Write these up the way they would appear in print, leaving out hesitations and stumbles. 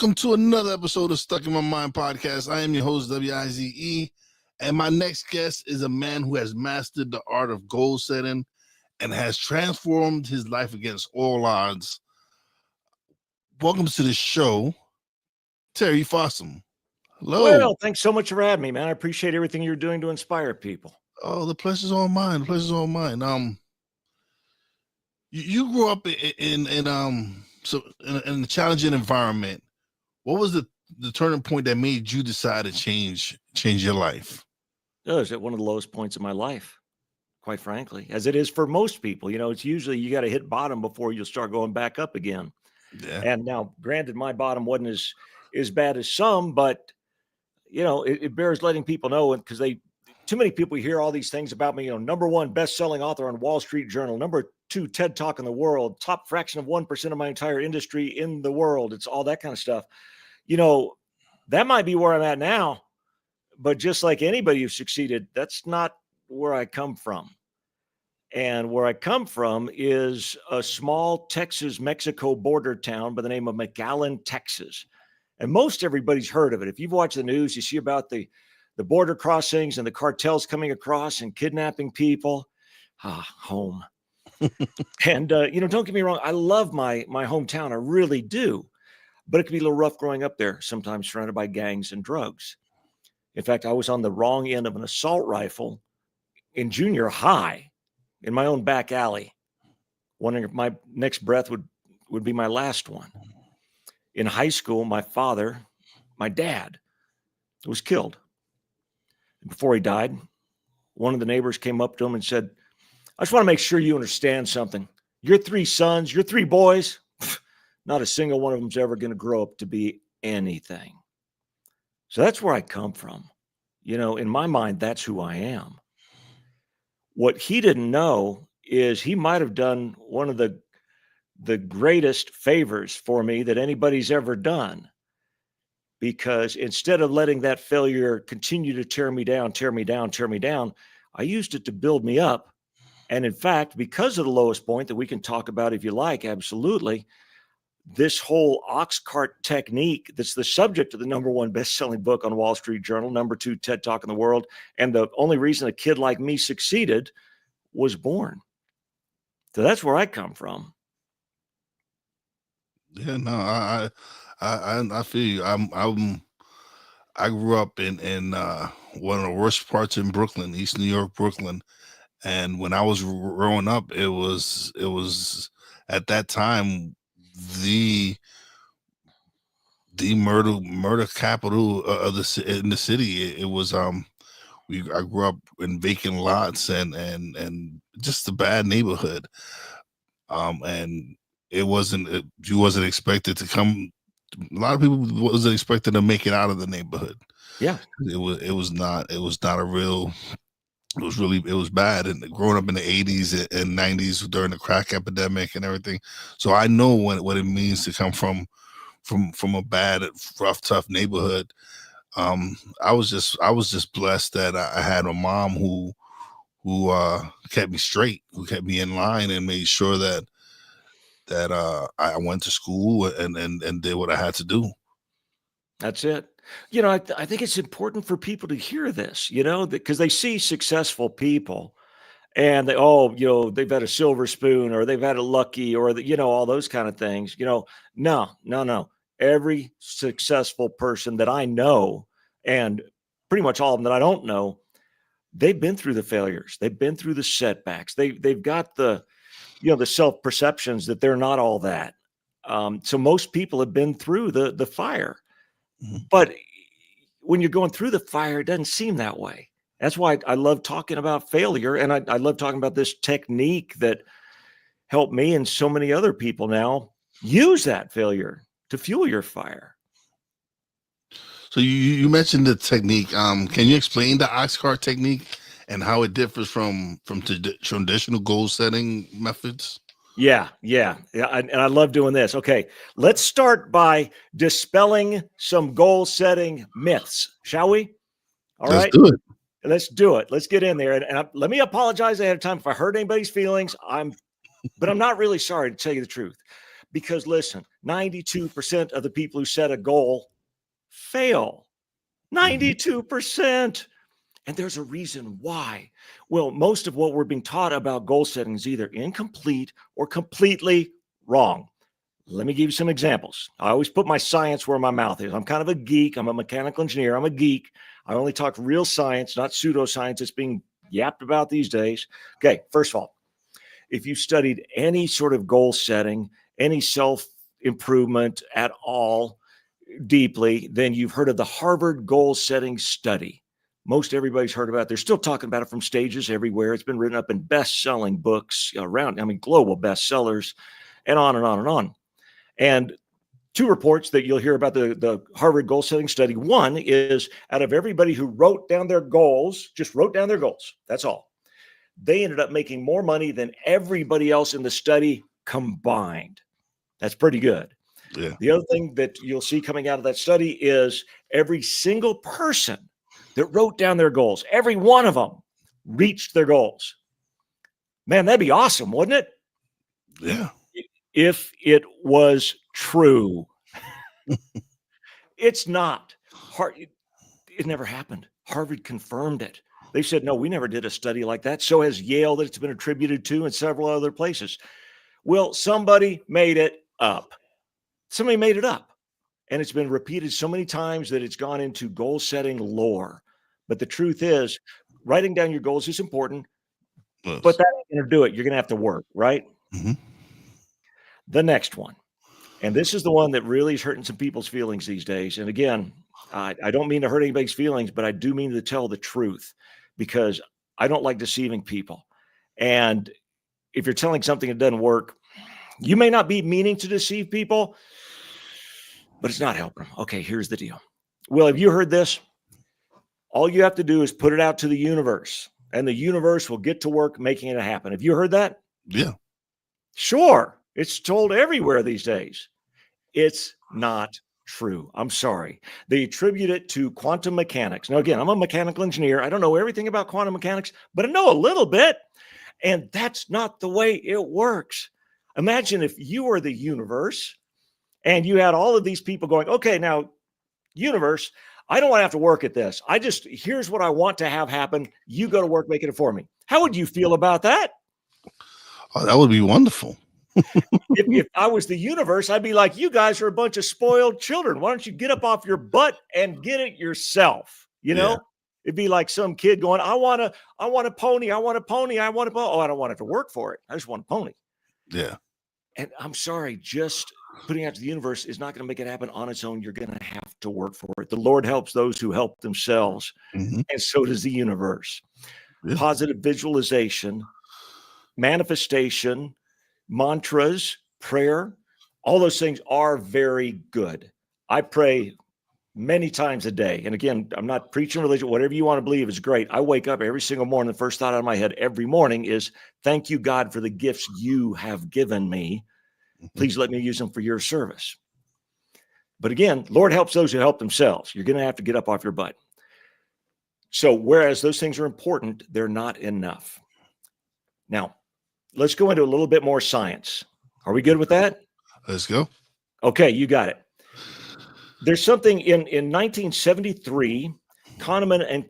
Welcome to another episode of Stuck in My Mind podcast. I am your host, WIZE, and my next guest is a man who has mastered the art of goal setting and has transformed his life against all odds. Welcome to the show, Tae Fossum. Hello. Well, thanks so much for having me, man. I appreciate everything you're doing to inspire people. Oh, the pleasure's all mine. The pleasure's all mine. You grew up in a challenging environment. What was the turning point that made you decide to change your life? It was at one of the lowest points of my life, quite frankly, as it is for most people. You know, it's usually you got to hit bottom before you'll start going back up again. Yeah. And now, granted, my bottom wasn't as bad as some, but you know, it bears letting people know, and because too many people hear all these things about me. You know, #1 best-selling author on Wall Street Journal, #2 TED Talk in the world, top fraction of 1% of my entire industry in the world. It's all that kind of stuff. You know, that might be where I'm at now, but just like anybody who's succeeded, that's not where I come from. And where I come from is a small Texas-Mexico border town by the name of McAllen, Texas. And most everybody's heard of it. If you've watched the news, you see about the border crossings and the cartels coming across and kidnapping people. Home. And, you know, don't get me wrong. I love my hometown. I really do. But it can be a little rough growing up there, sometimes surrounded by gangs and drugs. In fact, I was on the wrong end of an assault rifle in junior high in my own back alley, wondering if my next breath would be my last one. In high school, my dad, was killed. Before he died, one of the neighbors came up to him and said, "I just want to make sure you understand something. Your 3 sons, your 3 boys, not a single one of them's ever going to grow up to be anything." So that's where I come from. You know, in my mind, that's who I am. What he didn't know is he might have done one of the greatest favors for me that anybody's ever done. Because instead of letting that failure continue to tear me down, I used it to build me up. And in fact, because of the lowest point that we can talk about if you like, absolutely, this whole Oxcart Technique, that's the subject of the #1 best-selling book on Wall Street Journal, #2 TED Talk in the world, and the only reason a kid like me succeeded was born. So that's where I come from. Yeah, no, I feel you. I grew up in one of the worst parts in Brooklyn, East New York, Brooklyn. And when I was growing up, it was at that time the murder capital of in the city. It was I grew up in vacant lots and just a bad neighborhood. And you wasn't expected to come. A lot of people wasn't expected to make it out of the neighborhood. Yeah, it was not a real. It was bad. And growing up in the 80s and 90s during the crack epidemic and everything, so I know what it means to come from a bad, rough, tough neighborhood. I was just blessed that I had a mom who kept me straight, who kept me in line, and made sure that I went to school and did what I had to do. that's it. You know, I think it's important for people to hear this, you know, because they see successful people and you know, they've had a silver spoon or they've had a lucky or, you know, all those kind of things. You know, no. Every successful person that I know, and pretty much all of them that I don't know, they've been through the failures. They've been through the setbacks. They've got the self-perceptions that they're not all that. So most people have been through the fire. But when you're going through the fire, it doesn't seem that way. That's why I love talking about failure. And I love talking about this technique that helped me and so many other people now use that failure to fuel your fire. So you mentioned the technique. Can you explain the Oxcart technique and how it differs from traditional goal setting methods? Yeah. And I love doing this. Okay, let's start by dispelling some goal setting myths, shall we? All right. Let's do it. Let's do it. Let's get in there. And let me apologize ahead of time if I hurt anybody's feelings. But I'm not really sorry, to tell you the truth, Because listen, 92% of the people who set a goal fail. 92%. And there's a reason why. Well, most of what we're being taught about goal setting is either incomplete or completely wrong. Let me give you some examples. I always put my science where my mouth is. I'm kind of a geek. I'm a mechanical engineer. I'm a geek. I only talk real science, not pseudoscience that's being yapped about these days. Okay, first of all, if you studied any sort of goal setting, any self-improvement at all deeply, then you've heard of the Harvard goal setting study. Most everybody's heard about it. They're still talking about it from stages everywhere. It's been written up in best-selling books around, global bestsellers, and on and on and on. And two reports that you'll hear about the Harvard goal setting study. One is out of everybody who wrote down their goals, just wrote down their goals, that's all, they ended up making more money than everybody else in the study combined. That's pretty good. Yeah. The other thing that you'll see coming out of that study is every single person that wrote down their goals, every one of them reached their goals. Man, that'd be awesome, wouldn't it? Yeah. If it was true. It's not. It never happened. Harvard confirmed it. They said, no, we never did a study like that. So has Yale, that it's been attributed to, and several other places. Well, somebody made it up. Somebody made it up. And it's been repeated so many times that it's gone into goal setting lore. But the truth is, writing down your goals is important, Yes. but that ain't going to do it. You're going to have to work, right? Mm-hmm. The next one. And this is the one that really is hurting some people's feelings these days. And again, I don't mean to hurt anybody's feelings, but I do mean to tell the truth, because I don't like deceiving people. And if you're telling something that doesn't work, you may not be meaning to deceive people, but it's not helping them. Okay, here's the deal. Well, have you heard this? All you have to do is put it out to the universe, and the universe will get to work making it happen. Have you heard that? Yeah. Sure. It's told everywhere these days. It's not true. I'm sorry. They attribute it to quantum mechanics. Now, again, I'm a mechanical engineer. I don't know everything about quantum mechanics, but I know a little bit. And that's not the way it works. Imagine if you were the universe and you had all of these people going, okay, now, universe, I don't want to have to work at this. Here's what I want to have happen. You go to work making it for me. How would you feel about that? Oh, that would be wonderful. If I was the universe, I'd be like, you guys are a bunch of spoiled children. Why don't you get up off your butt and get it yourself? Yeah. It'd be like some kid going, I want a pony. I want a pony. I want a pony. Oh, I don't want to have to work for it. I just want a pony. Yeah. And I'm sorry, just putting out to the universe is not going to make it happen on its own. You're going to have to work for it. The Lord helps those who help themselves. Mm-hmm. And so does the universe. Yeah. Positive visualization, manifestation, mantras, prayer, all those things are very good. I pray many times a day. And again, I'm not preaching religion. Whatever you want to believe is great. I wake up every single morning. The first thought out of my head every morning is, thank you, God, for the gifts you have given me. Please let me use them for your service. But again, Lord helps those who help themselves. You're going to have to get up off your butt. So whereas those things are important, they're not enough. Now, let's go into a little bit more science. Are we good with that? Let's go. Okay, you got it. There's something in 1973, Kahneman and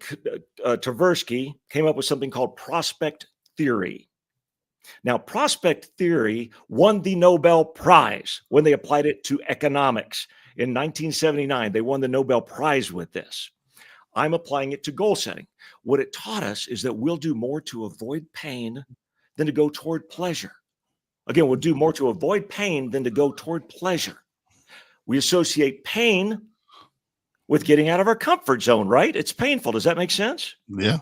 Tversky came up with something called prospect theory. Now, prospect theory won the Nobel Prize when they applied it to economics. In 1979, they won the Nobel Prize with this. I'm applying it to goal setting. What it taught us is that we'll do more to avoid pain than to go toward pleasure. Again, we'll do more to avoid pain than to go toward pleasure. We associate pain with getting out of our comfort zone, right? It's painful. Does that make sense? Yeah.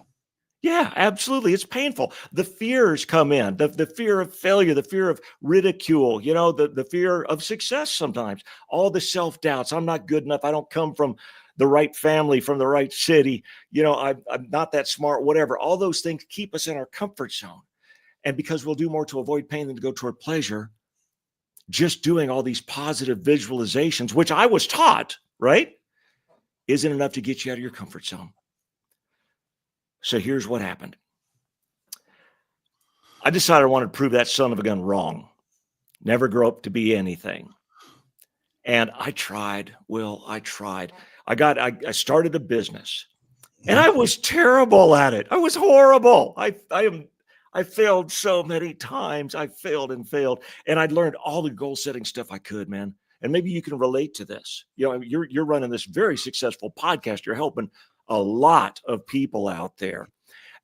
Yeah, absolutely. It's painful. The fears come in, the fear of failure, the fear of ridicule, the fear of success sometimes, all the self-doubts. I'm not good enough. I don't come from the right family, from the right city. I'm not that smart, whatever. All those things keep us in our comfort zone. And because we'll do more to avoid pain than to go toward pleasure, just doing all these positive visualizations, which I was taught, right, isn't enough to get you out of your comfort zone. So here's what happened. I decided I wanted to prove that son of a gun wrong. never grow up to be anything. And I tried, Will, I tried. I started a business and I was terrible at it. I was horrible. I failed so many times. I failed and failed. And I'd learned all the goal setting stuff I could, man. And maybe you can relate to this. You know, you're running this very successful podcast. You're helping a lot of people out there.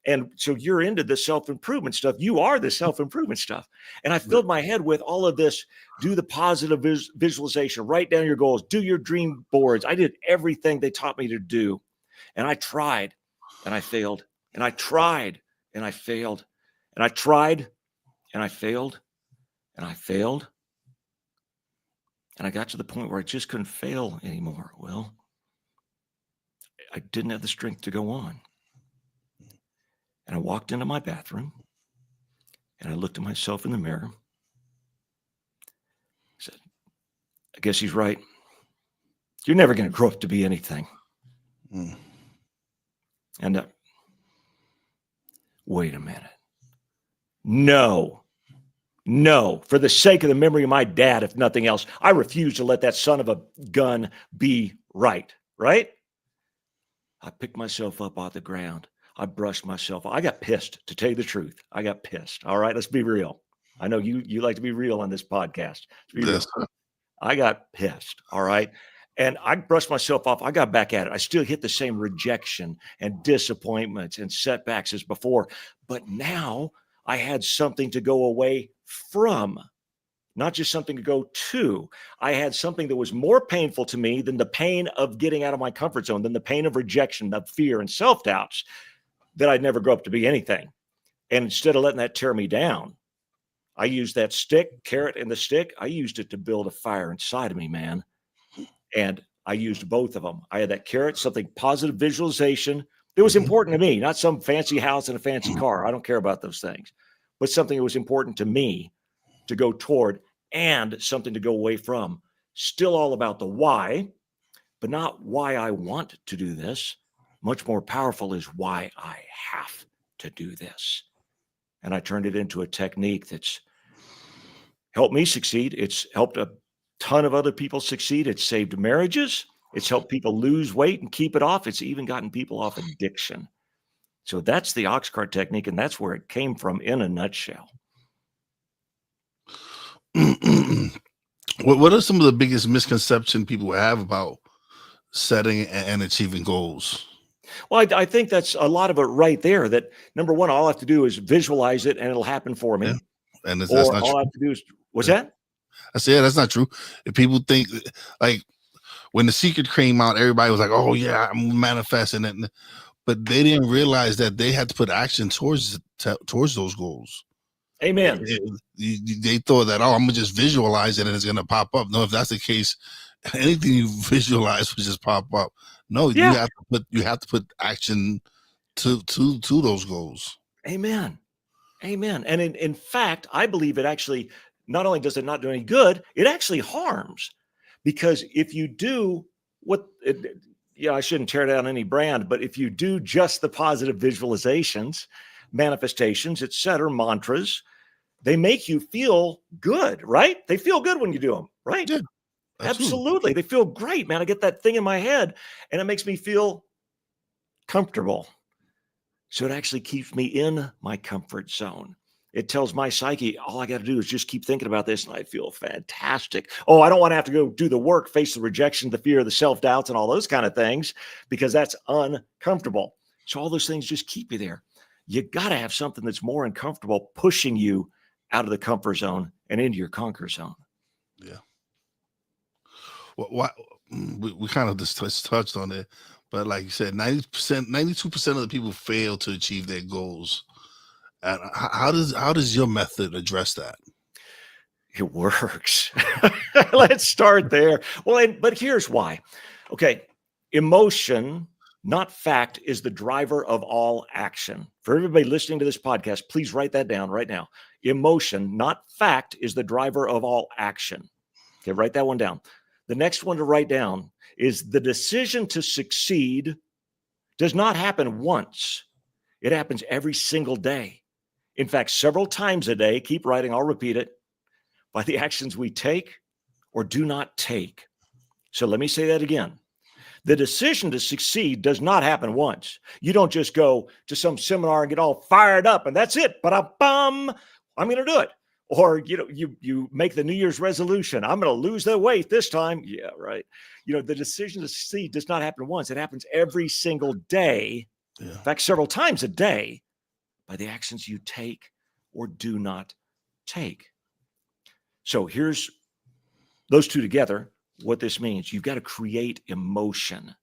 And so you're into the self-improvement stuff. You are the self-improvement stuff. And I filled my head with all of this. Do the positive visualization, write down your goals, do your dream boards. I did everything they taught me to do. And I tried and I failed. And I tried and I failed. And I tried and I failed. And I failed. And I got to the point where I just couldn't fail anymore. Well, I didn't have the strength to go on. And I walked into my bathroom and I looked at myself in the mirror. I said, I guess he's right. You're never going to grow up to be anything. And wait a minute. No, for the sake of the memory of my dad, if nothing else, I refuse to let that son of a gun be right? I picked myself up off the ground. I brushed myself. I got pissed, to tell you the truth. I got pissed. All right, let's be real. I know you like to be real on this podcast. Let's be real. I got pissed. All right. And I brushed myself off. I got back at it. I still hit the same rejection and disappointments and setbacks as before. But now I had something to go away from, not just something to go to. I had something that was more painful to me than the pain of getting out of my comfort zone, than the pain of rejection, of fear and self-doubts, that I'd never grow up to be anything. And instead of letting that tear me down, I used that stick, carrot and the stick. I used it to build a fire inside of me, man. And I used both of them. I had that carrot, something positive visualization that was important to me, not some fancy house and a fancy car. I don't care about those things, but something that was important to me to go toward and something to go away from. Still all about the why, but not why I want to do this. Much more powerful is why I have to do this. And I turned it into a technique that's helped me succeed. It's helped a ton of other people succeed. It's saved marriages. It's helped people lose weight and keep it off. It's even gotten people off addiction. So that's the Oxcart technique, and that's where it came from in a nutshell. What are some of the biggest misconceptions people have about setting and achieving goals? Well, I think that's a lot of it right there. That number one, all I have to do is visualize it and it'll happen for me. Yeah. And that's Or not all true. I have to do is, what's that? I said, yeah, that's not true. If people think, like, when The Secret came out, everybody was like, oh yeah, I'm manifesting it. But they didn't realize that they had to put action towards those goals. Amen. They thought that, oh, I'm gonna just visualize it and it's gonna pop up. No, if that's the case, anything you visualize will just pop up. No, Yeah. you have to put action to those goals. Amen. And in fact, I believe it actually, not only does it not do any good, it actually harms. Because if you do I shouldn't tear down any brand, but if you do just the positive visualizations, manifestations, etc., mantras, they make you feel good, right? They feel good when you do them, right? Yeah, absolutely. They feel great, man. I get that thing in my head and it makes me feel comfortable. So it actually keeps me in my comfort zone. It tells my psyche, all I got to do is just keep thinking about this and I feel fantastic. Oh, I don't want to have to go do the work, face the rejection, the fear, the self-doubts and all those kind of things because that's uncomfortable. So all those things just keep you there. You got to have something that's more uncomfortable, pushing you out of the comfort zone and into your conquer zone. Yeah. Well, we kind of just touched on it, but like you said, 90%, 92% of the people fail to achieve their goals. And how does your method address that? It works. Let's start there. Well, but here's why. Okay. Emotion, not fact, is the driver of all action. For everybody listening to this podcast, please write that down right now. Emotion, not fact, is the driver of all action. Okay, write that one down. The next one to write down is the decision to succeed does not happen once. It happens every single day. In fact, several times a day. Keep writing, I'll repeat it. by the actions we take or do not take. So let me say that again. The decision to succeed does not happen once. You don't just go to some seminar and get all fired up and that's it. But I'm going to do it. Or, you make the New Year's resolution. I'm going to lose the weight this time. Yeah, right. The decision to succeed does not happen once. It happens every single day. Yeah. In fact, several times a day by the actions you take or do not take. So here's those two together. What this means, you've got to create emotion.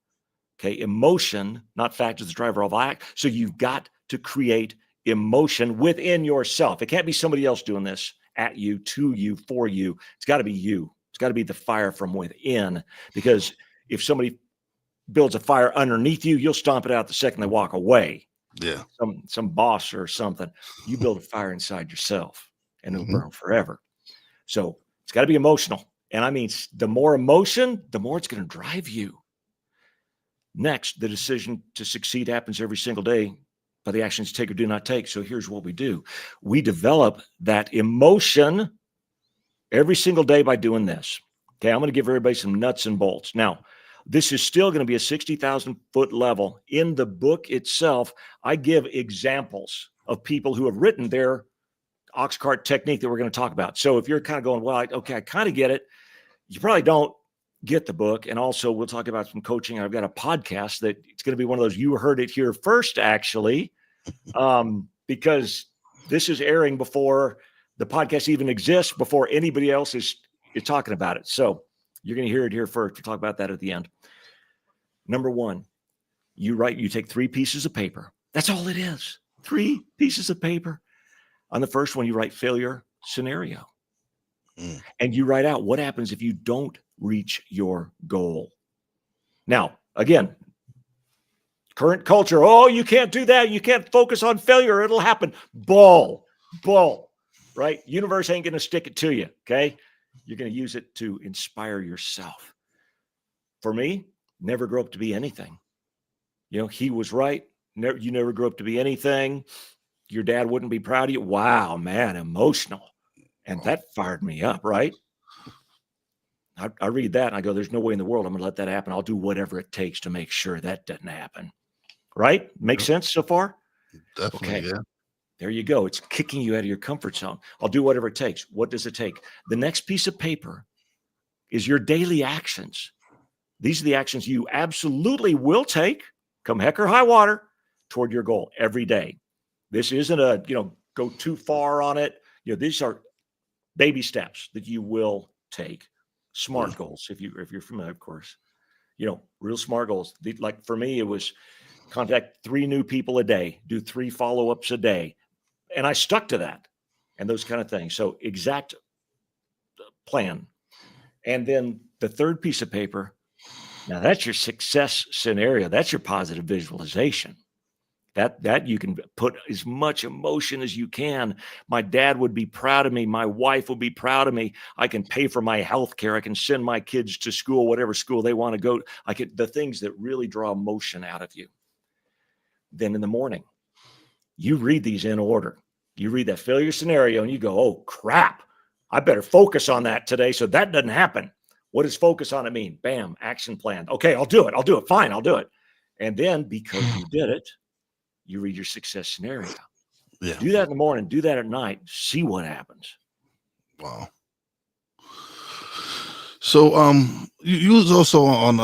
Okay, emotion, not fact, is the driver of all act. So you've got to create emotion within yourself. It can't be somebody else doing this at you, to you, for you. It's got to be you. It's got to be the fire from within. Because if somebody builds a fire underneath you, you'll stomp it out the second they walk away. Yeah, some boss or something. You build a fire inside yourself, and it'll burn forever. So it's got to be emotional. And I mean, the more emotion, the more it's going to drive you. Next, the decision to succeed happens every single day by the actions you take or do not take. So here's what we do. We develop that emotion every single day by doing this. Okay, I'm going to give everybody some nuts and bolts. Now, this is still going to be a 60,000-foot level. In the book itself, I give examples of people who have written their Oxcart technique that we're going to talk about. So if you're kind of going, well, I kind of get it. You probably don't get the book. And also we'll talk about some coaching. I've got a podcast that it's going to be one of those, you heard it here first, actually, because this is airing before the podcast even exists, before anybody else is talking about it. So you're going to hear it here first. We'll talk about that at the end. Number one, you take 3 pieces of paper. That's all it is. 3 pieces of paper. On the first one, you write failure scenario. And you write out what happens if you don't reach your goal. Now, again, current culture, you can't do that. You can't focus on failure. It'll happen. Bull, right? Universe ain't going to stick it to you, okay? You're going to use it to inspire yourself. For me, never grew up to be anything. He was right. You never grew up to be anything. Your dad wouldn't be proud of you. Wow, man, emotional. And that fired me up, right? I read that and I go, there's no way in the world I'm going to let that happen. I'll do whatever it takes to make sure that doesn't happen. Right? Makes sense so far? Definitely, okay. Yeah. There you go. It's kicking you out of your comfort zone. I'll do whatever it takes. What does it take? The next piece of paper is your daily actions. These are the actions you absolutely will take, come heck or high water, toward your goal every day. This isn't a, go too far on it. These are baby steps that you will take. Smart goals, if you're familiar, of course. Real smart goals. Like for me, it was contact 3 new people a day, do 3 follow-ups a day. And I stuck to that and those kind of things. So exact plan. And then the third piece of paper, now that's your success scenario. That's your positive visualization. That you can put as much emotion as you can. My dad would be proud of me. My wife would be proud of me. I can pay for my health care. I can send my kids to school, whatever school they want to go. The things that really draw emotion out of you. Then in the morning, you read these in order. You read that failure scenario and you go, oh, crap. I better focus on that today so that doesn't happen. What does focus on it mean? Bam, action plan. Okay, I'll do it. Fine, I'll do it. And then because you did it, you read your success scenario. Yeah. Do that in the morning. Do that at night. See what happens. Wow. So, you was also on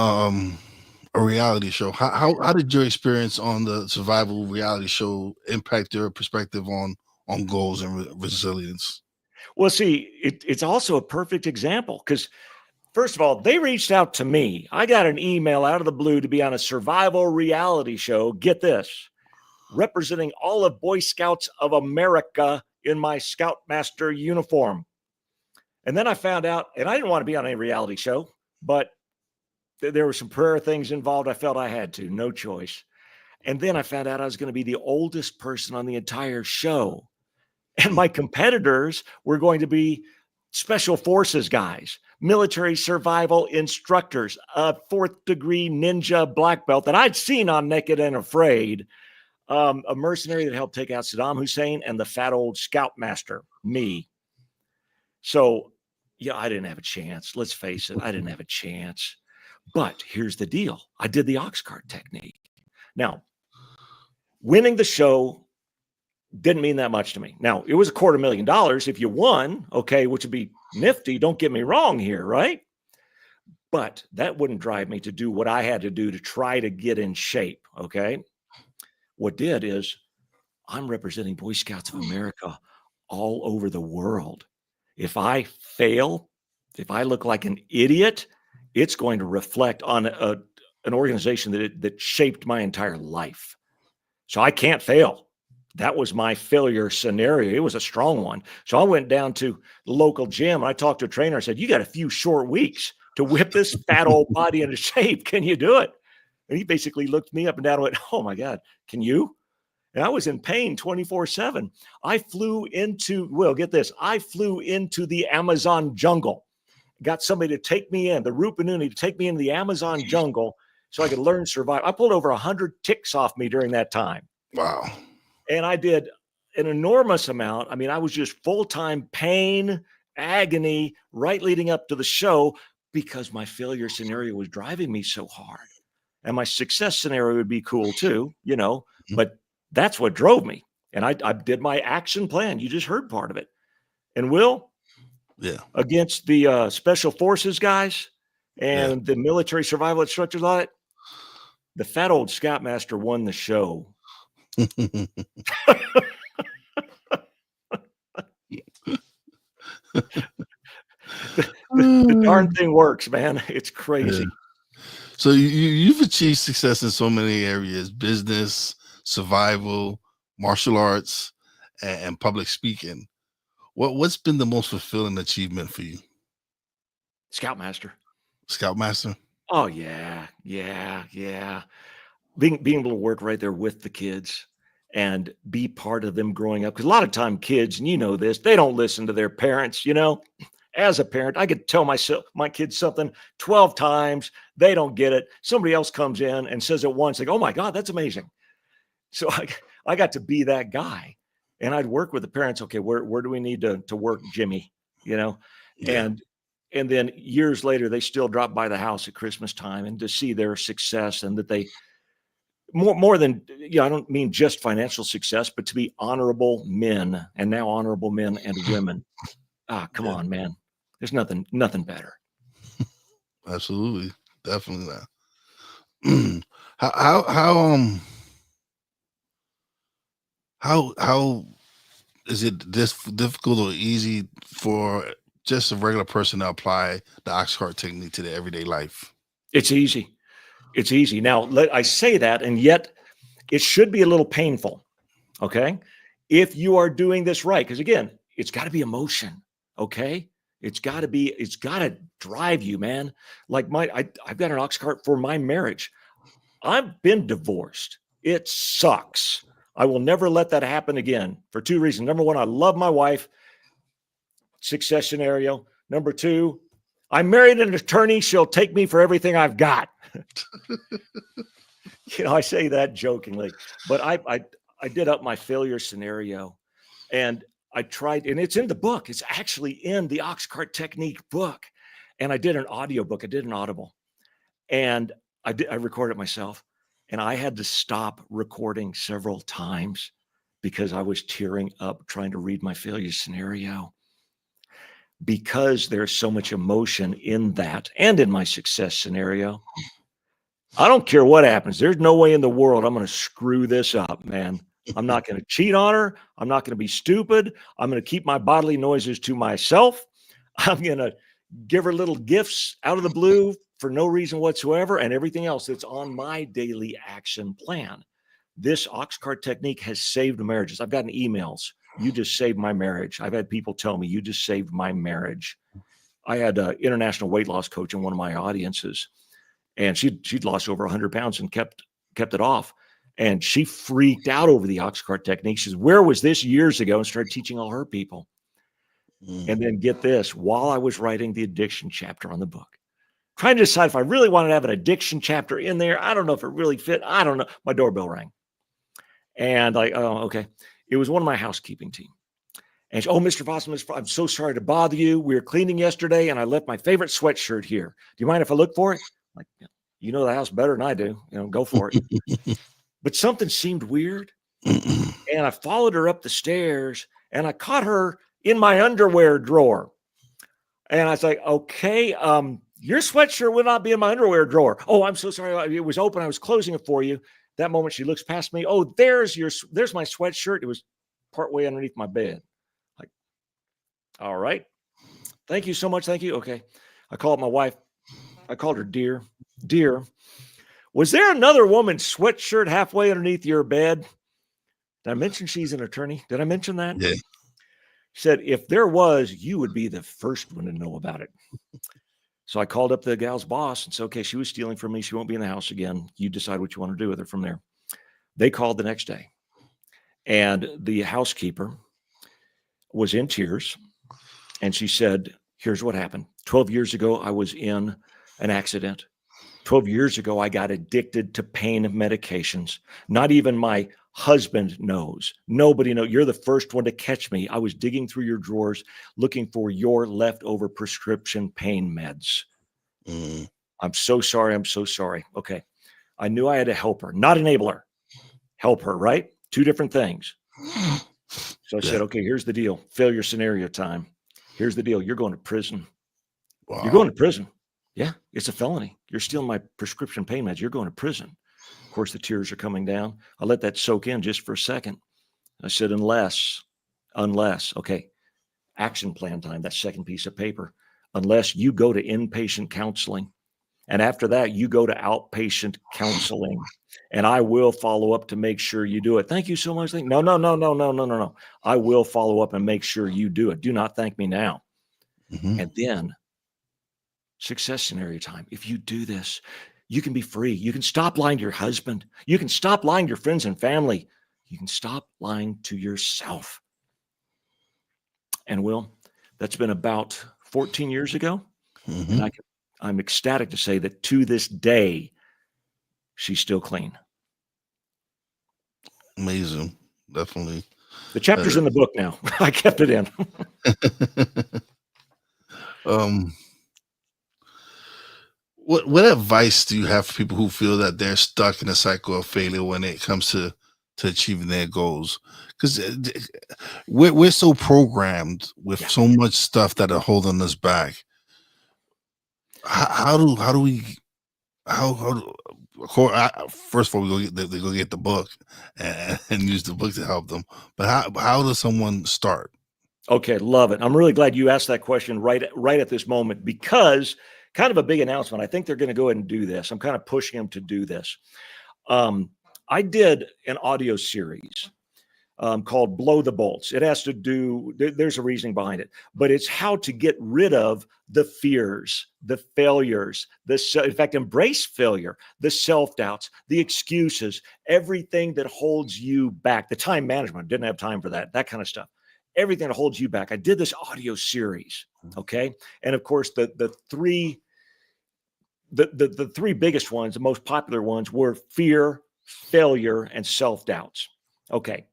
a reality show. How did your experience on the survival reality show impact your perspective on goals and resilience? Well, see, it's also a perfect example because, first of all, they reached out to me. I got an email out of the blue to be on a survival reality show. Get this. Representing all of Boy Scouts of America in my Scoutmaster uniform. And then I found out, and I didn't want to be on any reality show, but there were some prayer things involved. I felt I had to, no choice. And then I found out I was going to be the oldest person on the entire show. And my competitors were going to be special forces guys, military survival instructors, a 4th degree ninja black belt that I'd seen on Naked and Afraid. A mercenary that helped take out Saddam Hussein, and the fat old Scoutmaster, me. So Yeah, I didn't have a chance. Let's face it, I didn't have a chance. But here's the deal. I did the Oxcart technique. Now, winning the show didn't mean that much to me. Now, it was $250,000 if you won, okay, which would be nifty. Don't get me wrong here, right? But that wouldn't drive me to do what I had to do to try to get in shape, okay? What did is I'm representing Boy Scouts of America all over the world. If I fail, if I look like an idiot, it's going to reflect on an organization that shaped my entire life. So I can't fail. That was my failure scenario. It was a strong one. So I went down to the local gym. I talked to a trainer. I said, you got a few short weeks to whip this fat old body into shape. Can you do it? And he basically looked me up and down and went, oh my God, can you? And I was in pain 24/7. I flew into, well, get this, I flew into the Amazon jungle, got somebody to take me in, the Rupanuni to take me into the Amazon jungle so I could learn survival. I pulled over 100 ticks off me during that time. Wow. And I did an enormous amount. I mean, I was just full-time pain, agony, right leading up to the show because my failure scenario was driving me so hard. And my success scenario would be cool too, you know, but that's what drove me. And I did my action plan. You just heard part of it. And Will, Yeah. against the special forces guys and the military survival instructors on it, the fat old Scoutmaster won the show. The darn thing works, man. It's crazy. Yeah. So you've achieved success in so many areas: business, survival, martial arts, and public speaking. What's been the most fulfilling achievement for you? Scoutmaster. Scoutmaster? Oh yeah. Being able to work right there with the kids and be part of them growing up. Because a lot of time kids, and you know this, they don't listen to their parents, you know. As a parent, I could tell my kids something 12 times. They don't get it. Somebody else comes in and says it once. They go, oh my God, that's amazing. So I got to be that guy. And I'd work with the parents. Okay, where do we need to work, Jimmy? You know, and then years later, they still drop by the house at Christmas time and to see their success and that they more than, you know, I don't mean just financial success, but to be honorable men and now honorable men and women. Come on, man. There's nothing better. Absolutely. Definitely not. How is it this difficult or easy for just a regular person to apply the Oxcart technique to their everyday life? It's easy. It's easy. Now, I say that, and yet it should be a little painful. Okay. If you are doing this right, because again, it's got to be emotion. Okay. It's got to drive you, man. Like I've got an Oxcart for my marriage. I've been divorced. It sucks. I will never let that happen again for two reasons. Number one, I love my wife. Success scenario. Number two, I married an attorney. She'll take me for everything I've got. You know, I say that jokingly, but I did up my failure scenario and I tried, and it's in the book. It's actually in the Oxcart Technique book. And I did an audio book. I did an Audible and I recorded it myself. And I had to stop recording several times because I was tearing up trying to read my failure scenario because there's so much emotion in that and in my success scenario. I don't care what happens. There's no way in the world I'm going to screw this up, man. I'm not going to cheat on her. I'm not going to be stupid. I'm going to keep my bodily noises to myself. I'm going to give her little gifts out of the blue for no reason whatsoever, and everything else that's on my daily action plan. This Oxcart technique has saved marriages. I've gotten emails. You just saved my marriage. I've had people tell me, you just saved my marriage. I had an international weight loss coach in one of my audiences, and she'd lost over 100 pounds and kept it off. And she freaked out over the Oxcart technique. She says, where was this years ago? And started teaching all her people. And then get this, while I was writing the addiction chapter on the book, trying to decide if I really wanted to have an addiction chapter in there. I don't know if it really fit. I don't know. My doorbell rang. And oh, okay. It was one of my housekeeping team. And she, oh, Mr. Fossum, I'm so sorry to bother you. We were cleaning yesterday and I left my favorite sweatshirt here. Do you mind if I look for it? I'm like, you know the house better than I do. Go for it. But something seemed weird. And I followed her up the stairs and I caught her in my underwear drawer. And I was like, okay, your sweatshirt will not be in my underwear drawer. Oh, I'm so sorry. It was open. I was closing it for you. That moment she looks past me. Oh, there's my sweatshirt. It was partway underneath my bed. Like, all right. Thank you so much. Thank you. Okay. I called my wife. I called her dear. Dear, was there another woman's sweatshirt halfway underneath your bed? Did I mention she's an attorney? Did I mention that? Yeah. She said, if there was, you would be the first one to know about it. So I called up the gal's boss and said, okay, she was stealing from me. She won't be in the house again. You decide what you want to do with her from there. They called the next day. And the housekeeper was in tears. And she said, here's what happened. 12 years ago, I was in an accident. 12 years ago, I got addicted to pain medications. Not even my husband knows. Nobody knows. You're the first one to catch me. I was digging through your drawers looking for your leftover prescription pain meds. I'm so sorry. I'm so sorry. Okay. I knew I had to help her, not enable her. Help her, right? Two different things. So I said, okay, here's the deal. Failure scenario time. Here's the deal. You're going to prison. Wow. You're going to prison. Yeah, it's a felony. You're stealing my prescription pain meds. You're going to prison. Of course, the tears are coming down. I let that soak in just for a second. I said, unless, okay, action plan time, that second piece of paper, unless you go to inpatient counseling. And after that, you go to outpatient counseling. And I will follow up to make sure you do it. Thank you so much. No. I will follow up and make sure you do it. Do not thank me now. And then success scenario time. If you do this, you can be free. You can stop lying to your husband. You can stop lying to your friends and family. You can stop lying to yourself. And Will, that's been about 14 years ago. And I'm ecstatic to say that to this day, she's still clean. Amazing. Definitely. The chapter's in the book now. I kept it in. What advice do you have for people who feel that they're stuck in a cycle of failure when it comes to achieving their goals? Because we're so programmed with so much stuff that are holding us back. How do we first of all, we go get the book and use the book to help them. But how does someone start? Okay, love it. I'm really glad you asked that question right at this moment, because kind of a big announcement. I think they're going to go ahead and do this. I'm kind of pushing them to do this. I did an audio series called Blow the Bolts. It has to do, there's a reasoning behind it, but it's how to get rid of the fears, the failures, in fact, embrace failure, the self-doubts, the excuses, everything that holds you back, the time management, didn't have time for that kind of stuff. Everything that holds you back. I did this audio series. Okay. And of course, the three biggest ones, the most popular ones, were fear, failure, and self-doubts. Okay.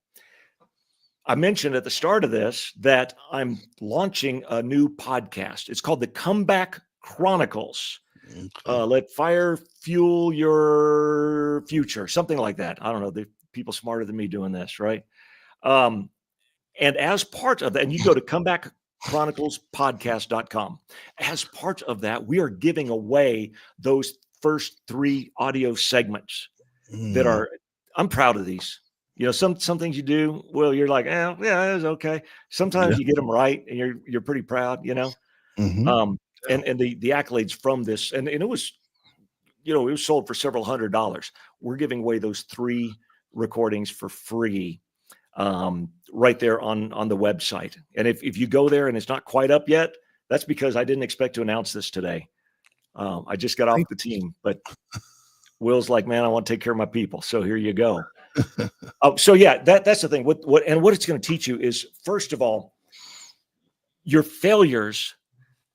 I mentioned at the start of this that I'm launching a new podcast. It's called the Comeback Chronicles. Let fire fuel your future, something like that. I don't know. The people smarter than me doing this, right? And as part of that, and you go to comebackchroniclespodcast.com. As part of that, we are giving away those first 3 audio segments that are, I'm proud of these. You know, some things you do, well, you're like, yeah, it's okay. Sometimes you get them right and you're pretty proud, you know. And the accolades from this, and it was, you know, it was sold for several $100s. We're giving away those 3 recordings for free right there on the website. And if you go there and it's not quite up yet, that's because I didn't expect to announce this today. I just got off the team, but Will's like, man, I want to take care of my people. So here you go. So yeah, that's the thing. What it's going to teach you is, first of all, your failures.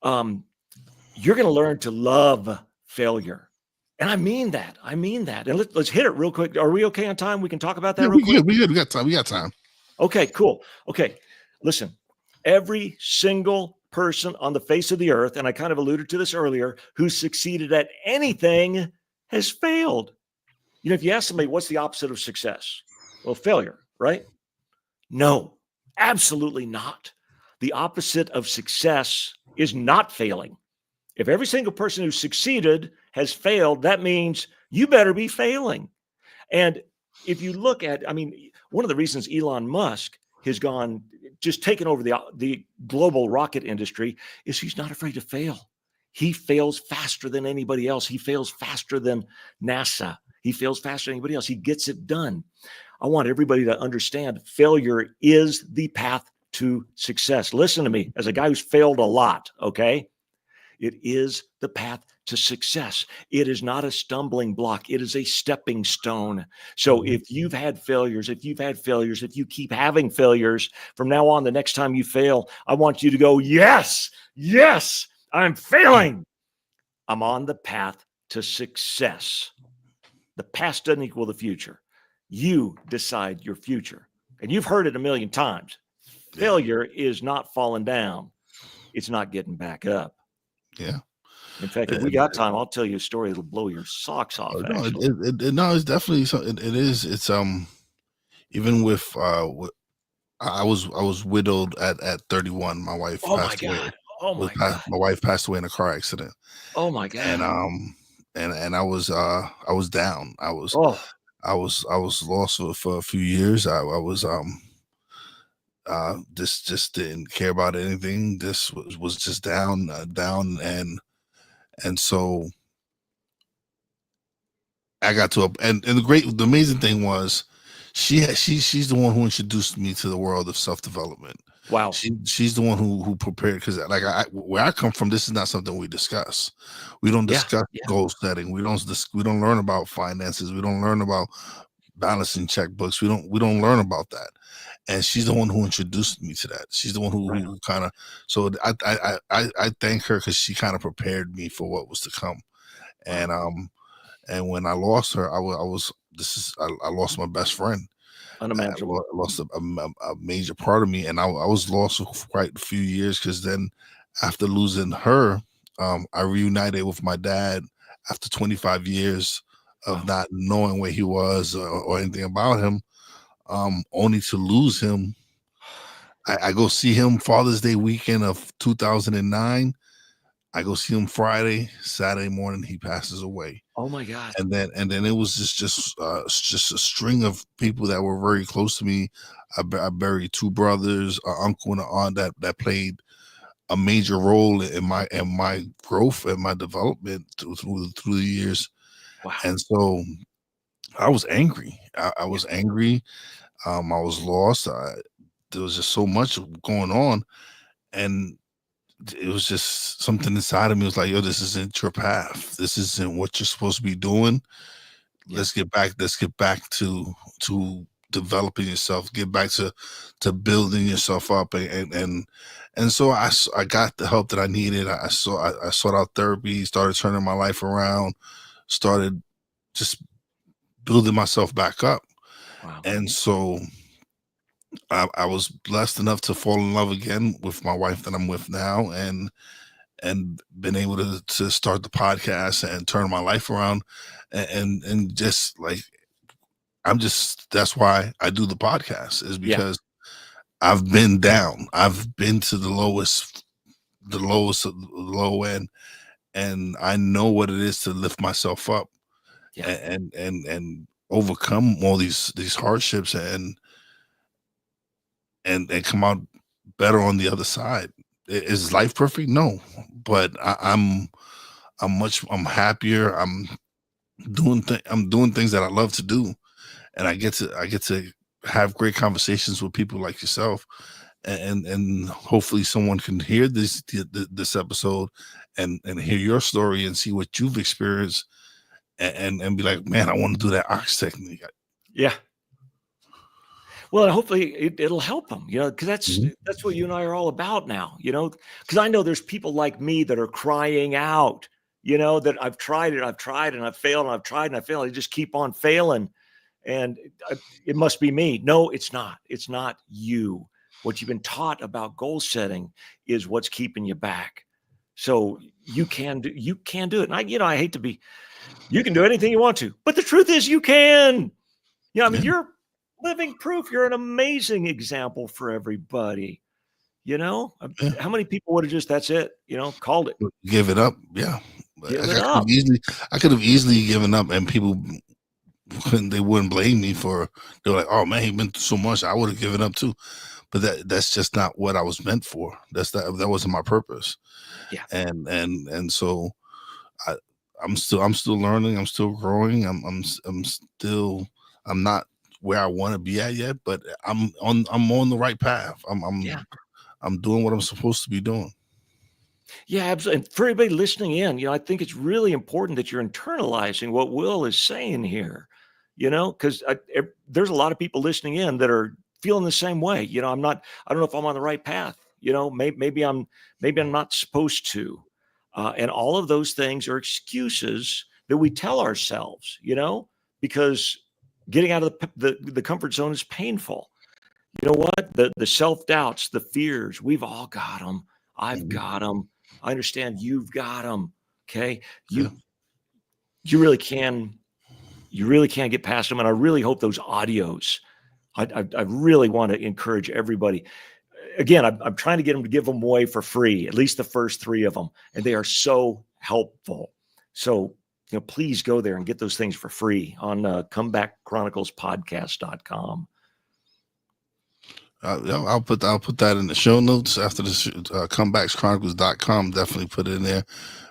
You're going to learn to love failure, and I mean that. And let's hit it real quick. Are we okay on time? We can talk about that real quick. We got time. We got time. Okay, cool. Okay, listen. Every single person on the face of the earth, and I kind of alluded to this earlier, who succeeded at anything has failed. You know, if you ask somebody, what's the opposite of success? Well, failure, right? No, absolutely not. The opposite of success is not failing. If every single person who succeeded has failed, that means you better be failing. And if you look at, I mean, one of the reasons Elon Musk has gone, just taken over the global rocket industry is he's not afraid to fail. He fails faster than anybody else. He fails faster than NASA. He fails faster than anybody else. He gets it done. I want everybody to understand failure is the path to success. Listen to me, as a guy who's failed a lot, okay? It is the path to success. It is not a stumbling block. It is a stepping stone. So if you've had failures, if you keep having failures, from now on, the next time you fail, I want you to go, yes, I'm failing. I'm on the path to success. The past doesn't equal the future. You decide your future. And you've heard it a million times. Failure is not falling down. It's not getting back up. Yeah. In fact, if we got time, I'll tell you a story that'll blow your socks off. No, Actually, no, it's definitely so. It is. It's even with I was widowed at 31. My wife passed away. Oh my God! My wife passed away in a car accident. Oh my God! And I was down. I was Oh, I was lost for a few years. I was just didn't care about anything. This was just down, and so I got to and the amazing thing was she's the one who introduced me to the world of self-development. wow! She's the one who prepared, because like where I come from, this is not something we discuss. We don't discuss goal setting. We don't learn about finances. We don't learn about balancing checkbooks. We don't learn about that. And she's the one who introduced me to that. She's the one who kind of, so I thank her, because she kind of prepared me for what was to come. And when I lost her, I lost my best friend. Unimaginable. I lost a major part of me, and I was lost for quite a few years, because then after losing her, I reunited with my dad after 25 years of not knowing where he was or anything about him, only to lose him. I go see him Father's Day weekend of 2009. I go see him Friday, Saturday morning, he passes away. Oh my God! And then it was just a string of people that were very close to me. I buried two brothers, an uncle and an aunt that played a major role in my growth and my development through the years. Wow! And so I was angry. I was angry. I was lost. There was just so much going on, and it was just something inside of me was like, yo, this isn't your path. This isn't what you're supposed to be doing. Let's get back to developing yourself, get back to building yourself up. And so I got the help that I needed. I sought out therapy, started turning my life around, started just building myself back up. Wow. And so I was blessed enough to fall in love again with my wife that I'm with now, and been able to start the podcast and turn my life around, and just like that's why I do the podcast, is because I've been down. I've been to the lowest of the low end, and I know what it is to lift myself up and overcome all these hardships and come out better on the other side. Is life perfect? No, but I'm happier. I'm doing things that I love to do, and I get to have great conversations with people like yourself, and hopefully someone can hear this episode and hear your story and see what you've experienced, and be like, man, I want to do that Ox technique. Yeah. Well, hopefully it'll help them, because that's what you and I are all about now, because I know there's people like me that are crying out, that I've tried and I've failed, and I've tried and I failed. I just keep on failing. And it must be me. No, it's not. It's not you. What you've been taught about goal setting is what's keeping you back. So you can do it. And I hate to be, you can do anything you want to, but the truth is you can. I mean, Yeah. you're living proof. You're an amazing example for everybody. Yeah. How many people would have just, that's it, called it. Give it up. Yeah. Give it up. I could have easily given up, and people they wouldn't blame me for. They're like, "Oh man, he been through so much. I would have given up too." But that's just not what I was meant for. That wasn't my purpose. Yeah. And so I'm still learning. I'm still growing. I'm not where I want to be at yet, but I'm on the right path. I'm doing what I'm supposed to be doing. Yeah, absolutely. And for everybody listening in, I think it's really important that you're internalizing what Will is saying here, because there's a lot of people listening in that are feeling the same way. I don't know if I'm on the right path. Maybe I'm not supposed to. And all of those things are excuses that we tell ourselves, because getting out of the comfort zone is painful. You know what? The self-doubts, the fears, we've all got them. I've got them. I understand you've got them. Okay. You really can get past them. And I really hope those audios, I really want to encourage everybody. Again, I'm trying to get them to give them away for free, at least the first 3 of them. And they are so helpful. So, please go there and get those things for free on comebackchroniclespodcast.com. I'll put that in the show notes after this. Comebackschronicles.com. Definitely put it in there.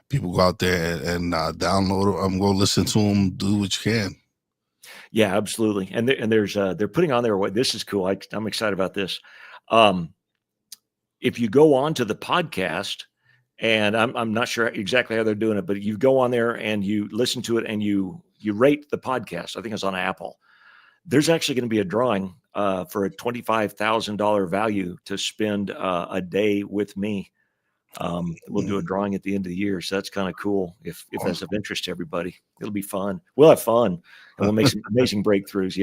People go out there and download them. Go listen to them. Do what you can. Yeah, absolutely. And there's they're putting on there. This is cool. I'm excited about this. If you go on to the podcast, and I'm not sure exactly how they're doing it, but you go on there and you listen to it and you rate the podcast. I think it's on Apple. There's actually going to be a drawing for a $25,000 value to spend a day with me. We'll do a drawing at the end of the year. So that's kind of cool. If that's of interest to everybody, it'll be fun. We'll have fun and we'll make some amazing breakthroughs,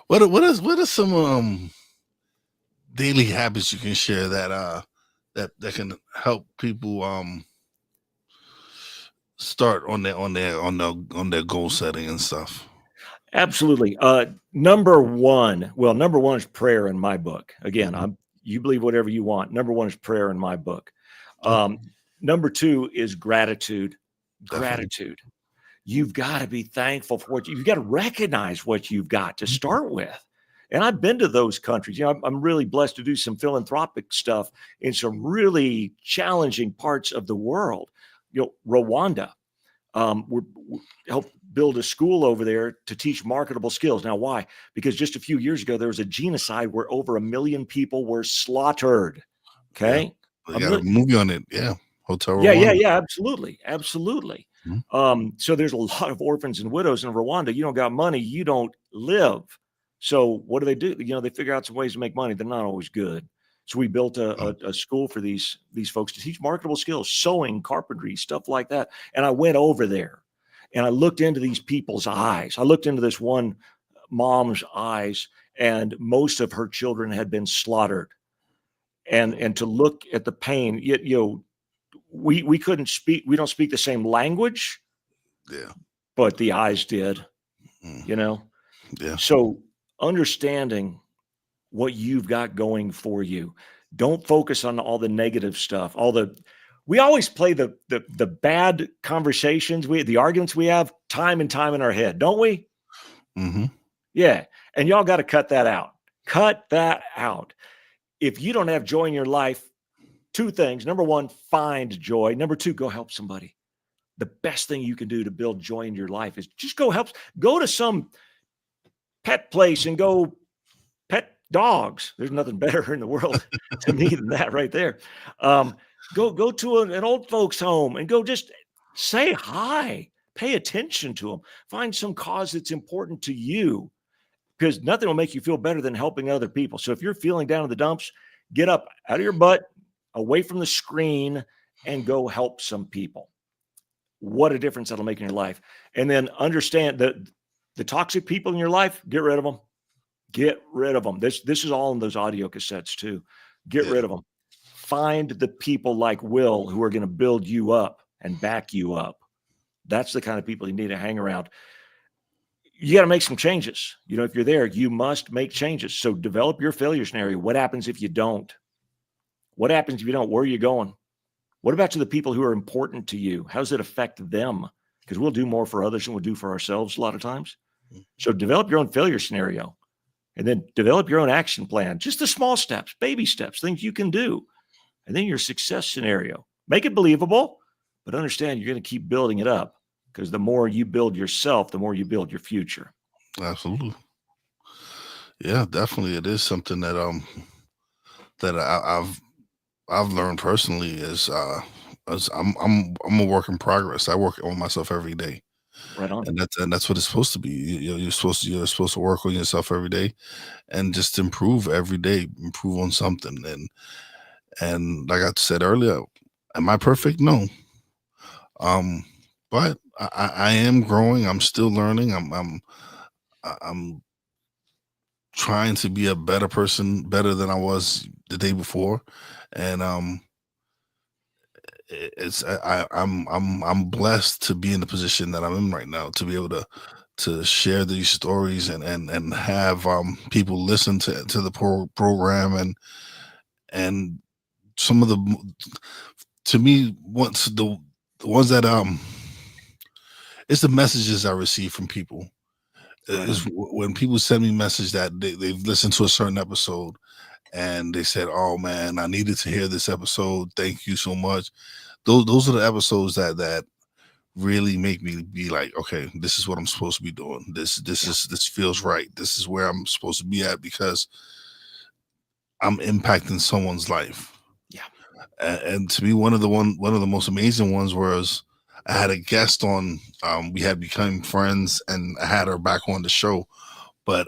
What are some daily habits you can share that can help people start on their goal setting and stuff? Absolutely. Number one is prayer in my book. Again, you believe whatever you want. Number one is prayer in my book. Number 2 is gratitude. Definitely. Gratitude. You've got to be thankful for what you've got to recognize what you've got to start with. And I've been to those countries. I'm really blessed to do some philanthropic stuff in some really challenging parts of the world. Rwanda, we helped build a school over there to teach marketable skills. Now, why? Because just a few years ago, there was a genocide where over 1 million people were slaughtered. Okay. Yeah. They got a movie on it. Yeah. Hotel Rwanda. Yeah. Absolutely. Absolutely. So there's a lot of orphans and widows in Rwanda. You don't got money, you don't live. So what do? They figure out some ways to make money. They're not always good. So we built a school for these folks to teach marketable skills, sewing, carpentry, stuff like that. And I went over there and I looked into these people's eyes. I looked into this one mom's eyes, and most of her children had been slaughtered. And to look at the pain, we couldn't speak. We don't speak the same language. Yeah. But the eyes did, Yeah. So understanding what you've got going for you. Don't focus on all the negative stuff. We always play the bad conversations, the arguments we have time and time in our head, don't we? Mm-hmm. Yeah. And y'all got to cut that out. Cut that out. If you don't have joy in your life, 2 things. Number 1, find joy. Number 2, go help somebody. The best thing you can do to build joy in your life is just go to some pet place and go pet dogs. There's nothing better in the world to me than that right there. Go to an old folks home and go just say hi, pay attention to them, find some cause that's important to you, because nothing will make you feel better than helping other people. So if you're feeling down in the dumps, get up out of your butt, away from the screen, and go help some people. What a difference that'll make in your life. And then understand that the toxic people in your life, get rid of them. Get rid of them. This is all in those audio cassettes too. Get Yeah. rid of them. Find the people like Will who are going to build you up and back you up. That's the kind of people you need to hang around. You got to make some changes. If you're there, you must make changes. So develop your failure scenario. What happens if you don't? What happens if you don't? Where are you going? What about to the people who are important to you? How does it affect them? Because we'll do more for others than we'll do for ourselves a lot of times. So develop your own failure scenario and then develop your own action plan. Just the small steps, baby steps, things you can do. And then your success scenario. Make it believable, but understand you're going to keep building it up because the more you build yourself, the more you build your future. Absolutely. Yeah, definitely. It is something that I've learned personally is as I'm a work in progress. I work on myself every day. Right on. And that's what it's supposed to be. You're supposed to work on yourself every day and just improve every day, improve on something. And like I said earlier, am I perfect? No. But I am growing. I'm still learning. I'm trying to be a better person, better than I was the day before. And I'm blessed to be in the position that I'm in right now, to be able to share these stories and have people listen to the program and some of to me once the ones that it's the messages I receive from people. Right Is on. when people send me message that they've listened to a certain episode and they said, "Oh man, I needed to hear this episode. Thank you so much." Those are the episodes that really make me be like, okay, this is what I'm supposed to be doing. This feels right. This is where I'm supposed to be at because I'm impacting someone's life. Yeah. And to me, one of the most amazing ones was I had a guest on. We had become friends, and I had her back on the show, but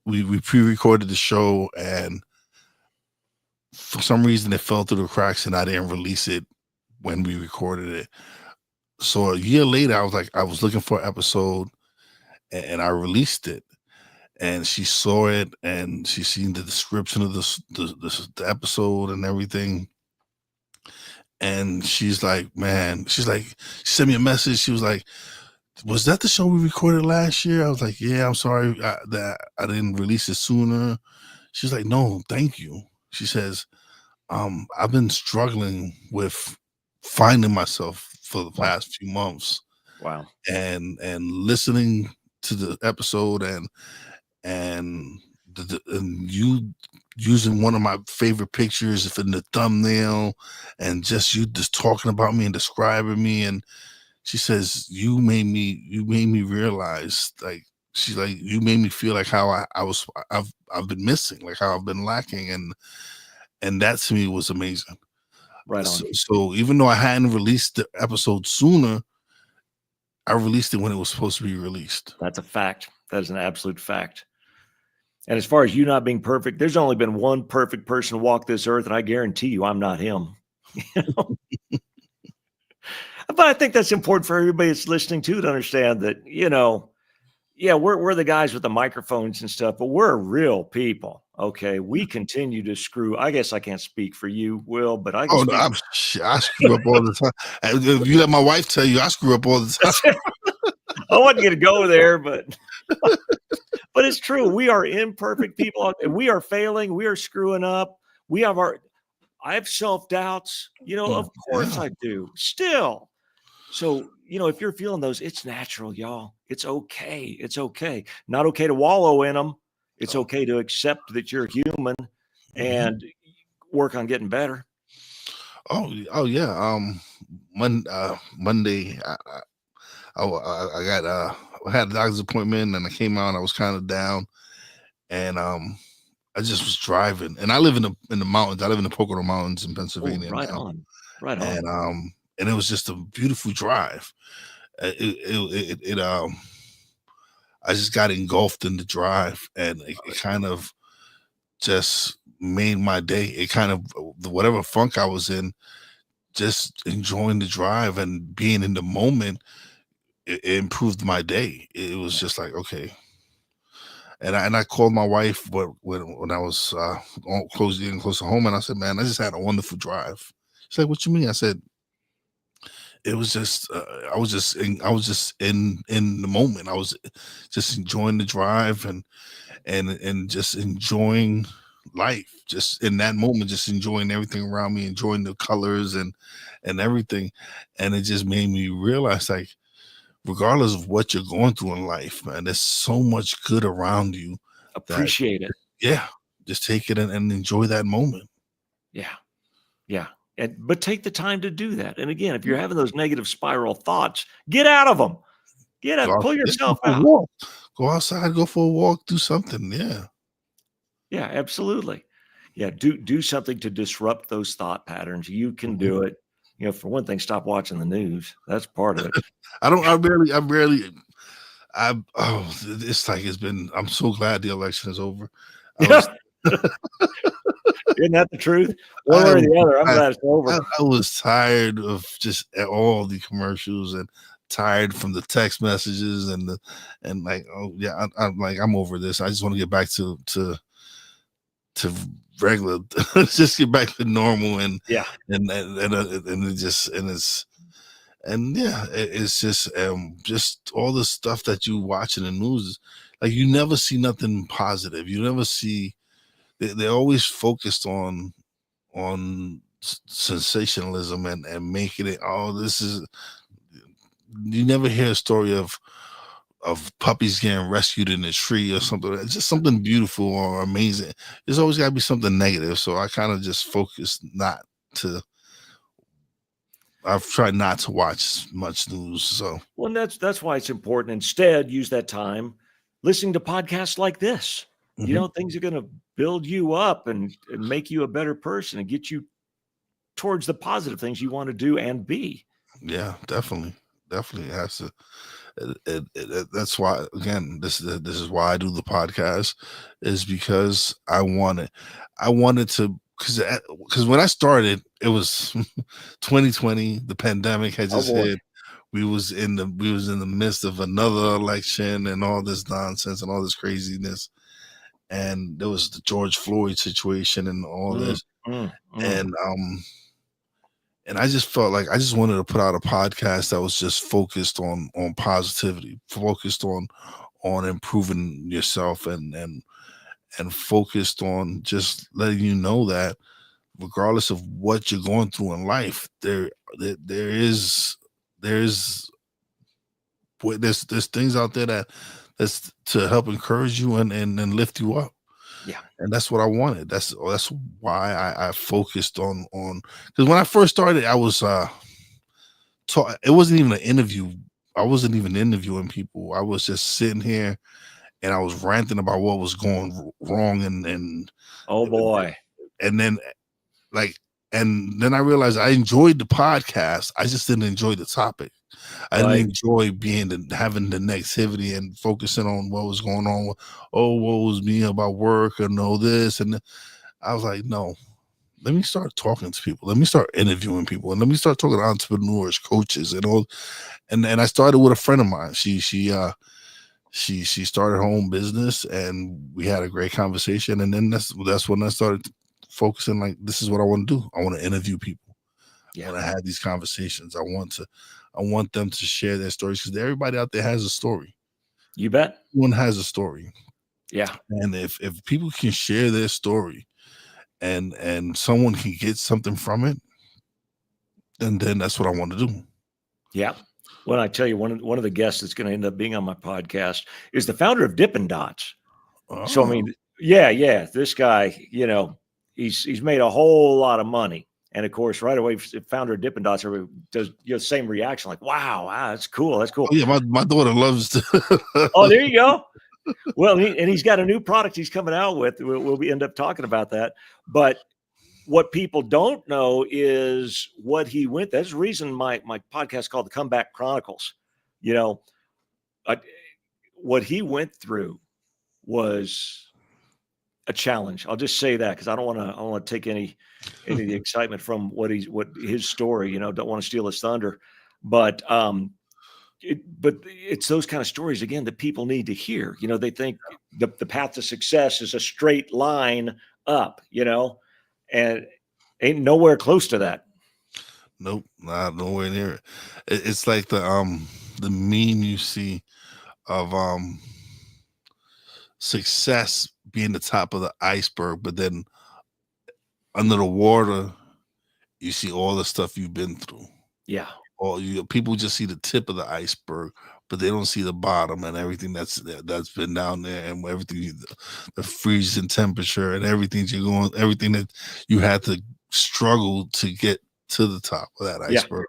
we pre-recorded the show, and for some reason it fell through the cracks, and I didn't release it when we recorded it. So a year later, I was looking for an episode, and I released it. And she saw it, and she seen the description of the episode and everything. And she's like, man, she sent me a message. She was like, was that the show we recorded last year? I was like, yeah, I'm sorry that I didn't release it sooner. She's like, no, thank you. She says, I've been struggling with finding myself for the Wow. past few months, Wow. and listening to the episode and and you using one of my favorite pictures in the thumbnail, and just you just talking about me and describing me. And she says, you made me realize, like, she's like, you made me feel like how I've been missing, like how I've been lacking. And that to me was amazing. Right on. So even though I hadn't released the episode sooner, I released it when it was supposed to be released. That's a fact. That is an absolute fact. And as far as you not being perfect, there's only been one perfect person to walk this earth, and I guarantee you I'm not him. But I think that's important for everybody that's listening to understand that, yeah, we're the guys with the microphones and stuff, but we're real people. Okay. We continue to screw. I guess I can't speak for you, Will, but I can Oh no, speak. I screw up all the time. And if you let my wife tell you, I screw up all the time. I wasn't going to go there, but it's true. We are imperfect people. We are failing. We are screwing up. I have self-doubts, of course Yeah. I do still. So, if you're feeling those, it's natural, y'all. It's okay. It's okay. Not okay to wallow in them. It's Oh. okay to accept that you're human and work on getting better. Oh yeah. Monday, I got I had a doctor's appointment, and I came out and I was kind of down, and I just was driving, and I live in the mountains. I live in the Pocono Mountains in Oh, Pennsylvania right now, on. Right on. and it was just a beautiful drive. It I just got engulfed in the drive, and it kind of just made my day. It kind of whatever funk I was in, just enjoying the drive and being in the moment, it improved my day. It was just like, okay. And I called my wife when I was getting close to home, and I said, "Man, I just had a wonderful drive." She's like, "What you mean?" I said, "It was just I was just in the moment. I was just enjoying the drive and just enjoying life, just in that moment, just enjoying everything around me, enjoying the colors and everything." And it just made me realize, like, regardless of what you're going through in life, man, there's so much good around you that, Appreciate it. yeah, just take it and enjoy that moment. Yeah. Yeah. But take the time to do that. And again, if you're having those negative spiral thoughts, get out of them. Get Go out, out, pull yeah, go yourself for a out. walk. Go outside, go for a walk, do something. Yeah. Yeah, absolutely. Yeah, do something to disrupt those thought patterns. You can Mhm. do it. For one thing, stop watching the news. That's part of it. It's like I'm so glad the election is over. I Yeah. was, Isn't that the truth? One I way or was, the other, I'm I, glad it's over. I was tired of just all the commercials and tired from the text messages and like, oh yeah, I'm like, I'm over this. I just want to get back to regular, just get back to normal Yeah. and it just and it's and yeah, it's just all the stuff that you watch in the news. Like, you never see nothing positive. You never see. They're always focused on sensationalism and making it. Oh, this is. You never hear a story of puppies getting rescued in a tree or something. It's just something beautiful or amazing. There's always got to be something negative. So I kind of just focus not to. I've tried not to watch much news. So Well, and that's why it's important. Instead, use that time listening to podcasts like this. mhm. Things are going to build you up and make you a better person and get you towards the positive things you want to do and be. Yeah, definitely it has to. That's why, again, this is why I do the podcast, is because I wanted to, because when I started, it was 2020. The pandemic had Oh just boy. hit. We was in the midst of another election and all this nonsense and all this craziness, and there was the George Floyd situation and all Mm, this, mm, mm. and I just felt like I just wanted to put out a podcast that was just focused on positivity, focused on improving yourself and focused on just letting you know that regardless of what you're going through in life, there is there's there's things out there that's to help encourage you and lift you up. Yeah. And that's what I wanted. That's why I focused on, because when I first started, I was it wasn't even an interview. I wasn't even interviewing people. I was just sitting here and I was ranting about what was going wrong Oh boy. and then like and then I realized I enjoyed the podcast. I just didn't enjoy the topic. I didn't Right. enjoy having the negativity and focusing on what was going on. Oh, what was me about work and all this, and I was like, no. Let me start talking to people. Let me start interviewing people, and let me start talking to entrepreneurs, coaches, and all. And I started with a friend of mine. She started her own business, and we had a great conversation. And then that's when I started focusing. Like, this is what I want to do. I want to interview people. I Yeah. want to have these conversations. I want them to share their stories, because everybody out there has a story. You bet. Everyone has a story, Yeah. and if people can share their story, and someone can get something from it, then that's what I want to do. Yeah. Well, I tell you, one of the guests that's going to end up being on my podcast is the founder of Dippin' Dots. So I Oh, mean, yeah, this guy, he's made a whole lot of money, and of course, right away, founder of Dippin' Dots does the same reaction, like, wow, that's cool, that's oh cool. yeah, my daughter loves to. Oh, there you go. Well, he's got a new product he's coming out with. We'll end up talking about that, but what people don't know is what he went. That's the reason my podcast called the Comeback Chronicles. You know, uh, what he went through was a challenge. I'll just say that because I don't want to take any of the excitement from what his story. Don't want to steal his thunder, but but it's those kind of stories again that people need to hear. They think the path to success is a straight line up, and ain't nowhere close to that. Nope, not nowhere near it. It's like the meme you see of success being the top of the iceberg, but then under the water you see all the stuff you've been through. Yeah. Or people just see the tip of the iceberg, but they don't see the bottom and everything that's been down there, and everything, the freezing temperature and everything everything that you had to struggle to get to the top of that iceberg.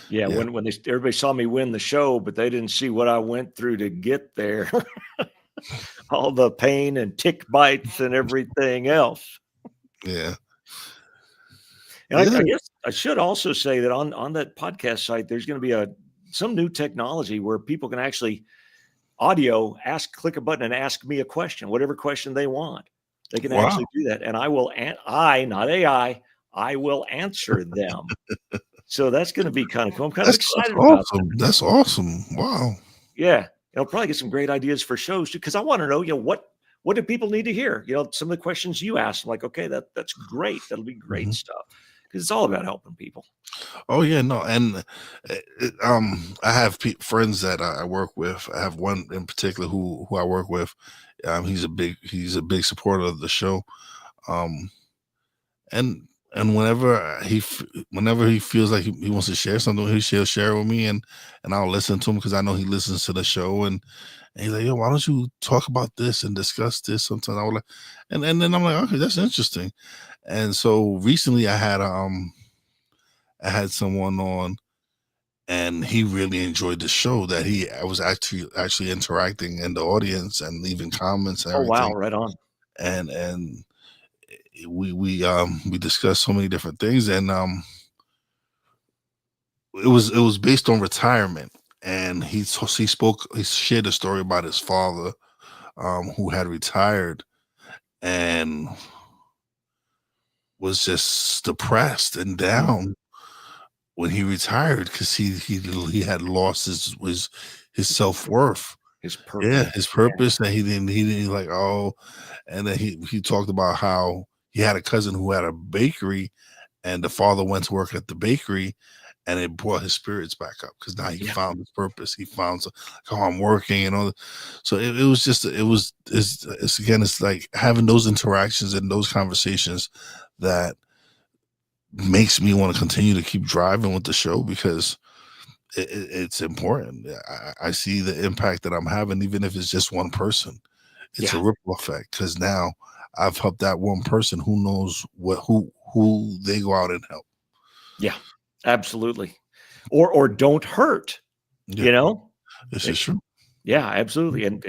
Yeah, Yeah. when everybody saw me win the show, but they didn't see what I went through to get there. All the pain and tick bites and everything else. Yeah. And I guess I should also say that on that podcast site, there's going to be some new technology where people can actually click a button and ask me a question, whatever question they want. They can actually do that. And not AI, I will answer them. So that's going to be kind of cool. I'm kind of excited about that. That's awesome. Wow. Yeah. I'll probably get some great ideas for shows too, because I want to know, what do people need to hear? Some of the questions you asked, I'm like, okay, that's great. That'll be great stuff, because it's all about helping people. Oh yeah, no, and I have friends that I work with. I have one in particular who I work with. He's a big supporter of the show, and whenever he feels like he wants to share something, he'll share with me, and I'll listen to him because I know he listens to the show, and he's like, yo, why don't you talk about this and discuss this? Sometimes I would like, and then I'm like, okay, that's interesting. And so recently I had someone on, and he really enjoyed the show. That I was actually interacting in the audience and leaving comments and everything. Oh wow, right on. And we discussed so many different things, and it was based on retirement. And he shared a story about his father, who had retired and was just depressed and down when he retired, because he had lost his self-worth, his purpose. his purpose. And he didn't like, oh, and then he talked about how he had a cousin who had a bakery, and the father went to work at the bakery, and it brought his spirits back up, because now he found his purpose. He found how I'm working and all that. So it's like having those interactions and those conversations that makes me want to continue to keep driving with the show, because it's important. I see the impact that I'm having, even if it's just one person. It's a ripple effect, because now I've helped that one person. Who knows who they go out and help. Yeah, absolutely. Or don't hurt. This is true. Yeah, absolutely. And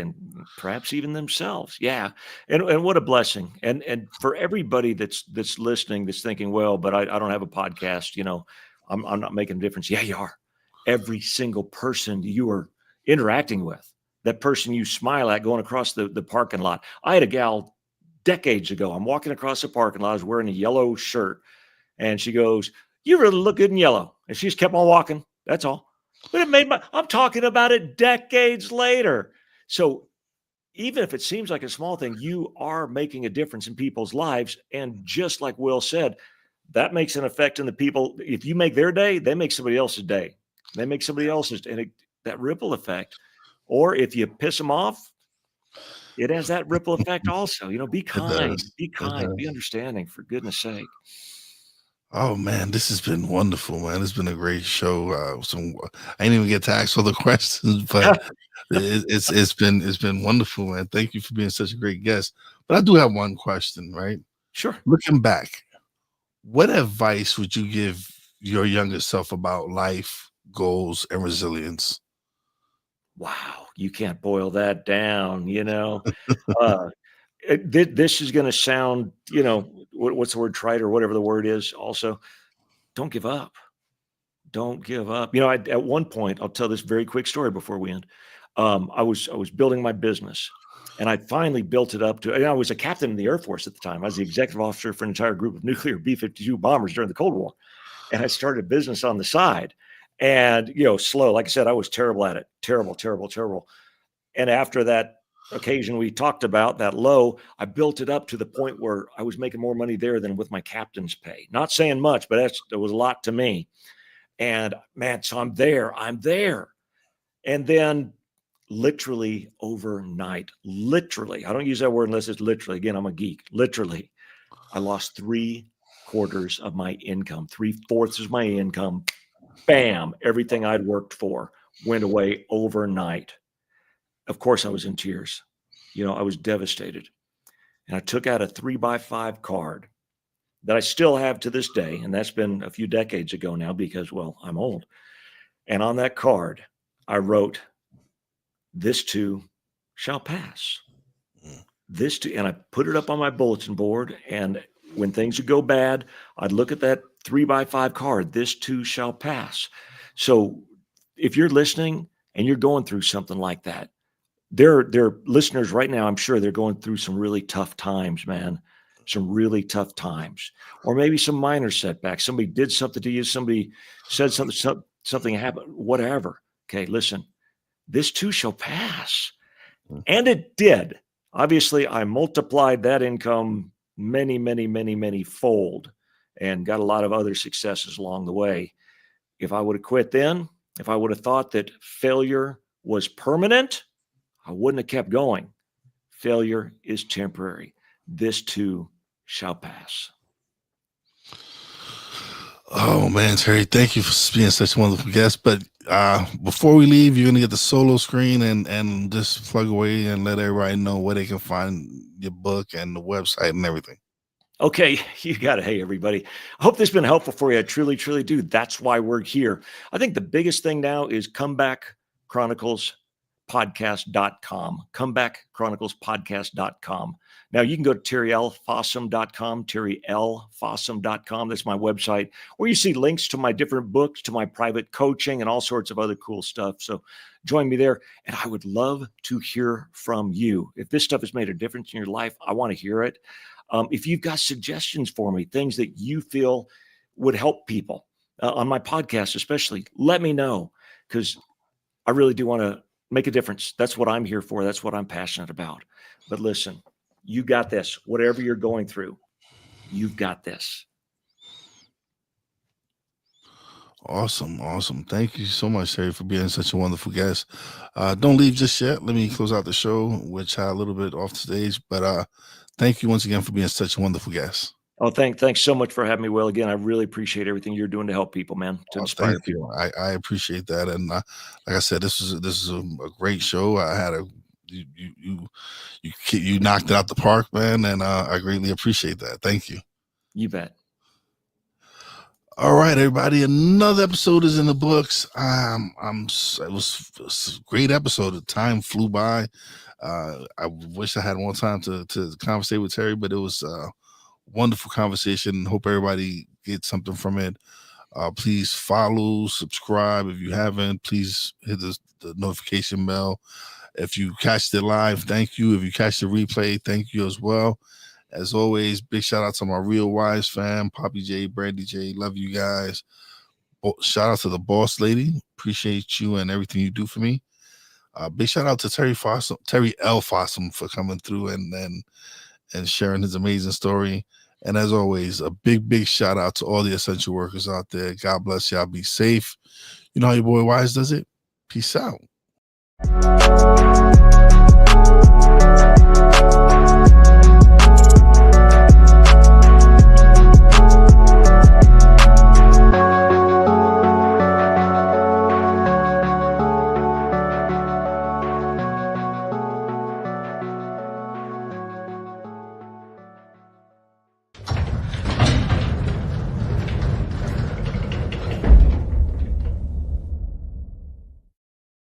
perhaps even themselves. Yeah. And what a blessing. And for everybody that's listening, that's thinking, well, but I don't have a podcast, I'm not making a difference. Yeah, you are. Every single person you are interacting with, that person you smile at going across the parking lot. I had a gal decades ago. I'm walking across the parking lot. I was wearing a yellow shirt, and she goes, "You really look good in yellow." And she just kept on walking. That's all. But I'm talking about it decades later. So even if it seems like a small thing, you are making a difference in people's lives. And just like Will said, that makes an effect in the people. If you make their day, they make somebody else's day. They make somebody else's, and that ripple effect. Or if you piss them off, it has that ripple effect also. Be kind, be understanding, for goodness sake. Oh man, this has been wonderful, man. It's been a great show. I didn't even get to ask all the questions, but it's been wonderful, man. Thank you for being such a great guest. But I do have one question, right? Sure. Looking back, what advice would you give your younger self about life, goals, and resilience? Wow, you can't boil that down, This is going to sound, what's the word, trite, or whatever the word is. Also, don't give up. Don't give up. At one point, I'll tell this very quick story before we end. I was building my business, and I finally built it up to. I was a captain in the Air Force at the time. I was the executive officer for an entire group of nuclear B-52 bombers during the Cold War, and I started a business on the side. And, you know, slow. Like I said, I was terrible at it. Terrible, terrible, terrible. And after that occasion we talked about, that low, I built it up to the point where I was making more money there than with my captain's pay. Not saying much, but that was a lot to me. And man, so I'm there. And then literally overnight, literally, I don't use that word unless it's literally. Again, I'm a geek. Literally, I lost 3/4 of my income, 3/4 of my income. Bam, everything I'd worked for went away overnight. Of course, I was in tears. You know, I was devastated. And I took out a 3x5 card that I still have to this day. And that's been a few decades ago now because, well, I'm old. And on that card, I wrote, "This too shall pass." This too, and I put it up on my bulletin board. And when things would go bad, I'd look at that 3x5 card. "This too shall pass." So if you're listening and you're going through something like that, there are listeners right now, I'm sure they're going through some really tough times, man. Some really tough times. Or maybe some minor setbacks. Somebody did something to you. Somebody said something happened, whatever. Okay, listen, this too shall pass. And it did. Obviously, I multiplied that income many, many, many, many fold and got a lot of other successes along the way. If I would have quit then, if I would have thought that failure was permanent, I wouldn't have kept going. Failure is temporary. This too shall pass. Oh man, Terry, thank you for being such a wonderful guest. But before we leave, you're gonna get the solo screen and just plug away and let everybody know where they can find your book and the website and everything. Okay, you got it. Hey, everybody. I hope this has been helpful for you. I truly, truly do. That's why we're here. I think the biggest thing now is comebackchroniclespodcast.com. Comebackchroniclespodcast.com. Now you can go to terrylfossum.com, terrylfossum.com. That's my website, where you see links to my different books, to my private coaching, and all sorts of other cool stuff. So join me there. And I would love to hear from you. If this stuff has made a difference in your life, I want to hear it. If you've got suggestions for me, things that you feel would help people on my podcast, especially, let me know, because I really do want to make a difference. That's what I'm here for. That's what I'm passionate about. But listen, you got this. Whatever you're going through, you've got this. Awesome. Thank you so much, Terry, for being such a wonderful guest. Don't leave just yet. Let me close out the show, which a little bit off stage, but thank you once again for being such a wonderful guest. Oh, thanks so much for having me, Will. Again, I really appreciate everything you're doing to help people, man, to inspire people. I appreciate that, and like I said, this is a great show. I had you knocked it out the park, man, and I greatly appreciate that. Thank you. You bet. All right, everybody. Another episode is in the books. It was a great episode. The time flew by. I wish I had more time to conversate with Terry, but it was a wonderful conversation. Hope everybody gets something from it. Please follow, subscribe if you haven't. Please hit the notification bell. If you catch it live, thank you. If you catch the replay, thank you as well. As always, big shout out to my Real Wise fam, Poppy J, Brandy J. Love you guys. Shout out to the boss lady. Appreciate you and everything you do for me. Big shout out to Terry L. Fossum for coming through and sharing his amazing story. And as always, a big shout out to all the essential workers out there. God bless y'all. Be safe. You know how your boy Wise does it? Peace out.